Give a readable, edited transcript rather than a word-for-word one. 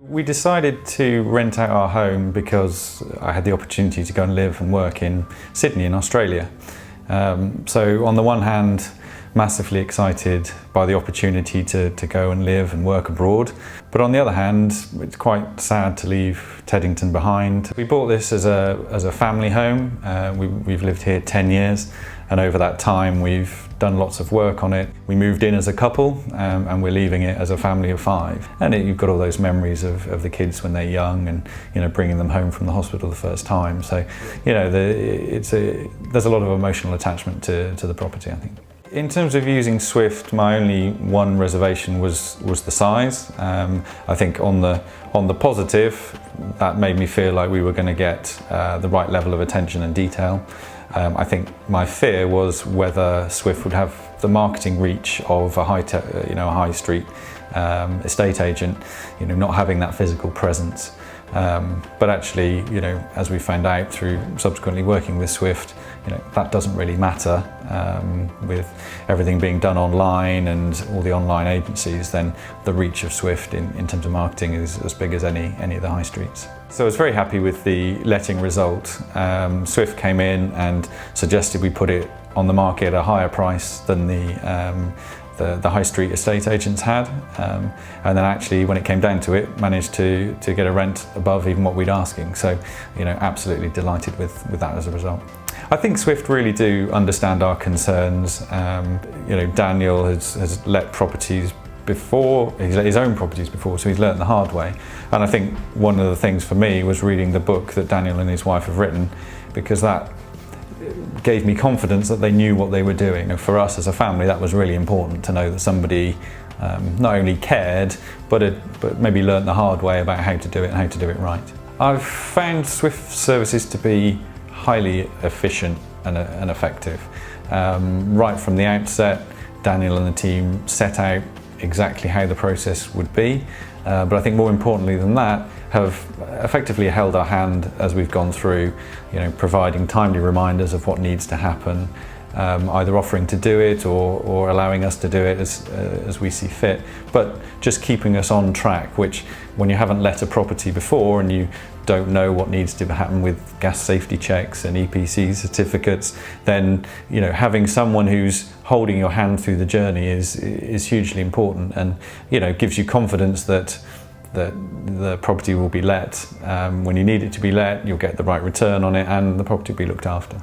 We decided to rent out our home because I had the opportunity to go and live and work in Sydney in Australia. So on the one hand, massively excited by the opportunity to go and live and work abroad. But on the other hand, it's quite sad to leave Teddington behind. We bought this as a family home. We've lived here 10 years, and over that time we've done lots of work on it. We moved in as a couple, and we're leaving it as a family of 5. And you've got all those memories of the kids when they're young, and bringing them home from the hospital the first time. So there's a lot of emotional attachment to the property, I think. In terms of using Swift, my only one reservation was the size. I think on the positive, that made me feel like we were going to get the right level of attention and detail. I think my fear was whether Swift would have the marketing reach of a high street estate agent, not having that physical presence. But actually, as we found out through subsequently working with Swift, that doesn't really matter. With everything being done online and all the online agencies, then the reach of Swift in terms of marketing is as big as any of the high streets. So I was very happy with the letting result. Swift came in and suggested we put it on the market at a higher price than the high street estate agents had, and then actually when it came down to it, managed to get a rent above even what we'd asking. So absolutely delighted with that as a result. I think Swift really do understand our concerns. Daniel has let properties before, he's let his own properties before, so he's learnt the hard way. And I think one of the things for me was reading the book that Daniel and his wife have written, because that gave me confidence that they knew what they were doing. And for us as a family, that was really important to know that somebody not only cared, but maybe learnt the hard way about how to do it and how to do it right. I've found Swift services to be highly efficient and effective. Right from the outset, Daniel and the team set out exactly how the process would be, but I think more importantly than that, have effectively held our hand as we've gone through, providing timely reminders of what needs to happen, either offering to do it or allowing us to do it as we see fit, but just keeping us on track, which when you haven't let a property before and you don't know what needs to happen with gas safety checks and EPC certificates, then having someone who's holding your hand through the journey is hugely important, and gives you confidence that the property will be let when you need it to be let, you'll get the right return on it, and the property will be looked after.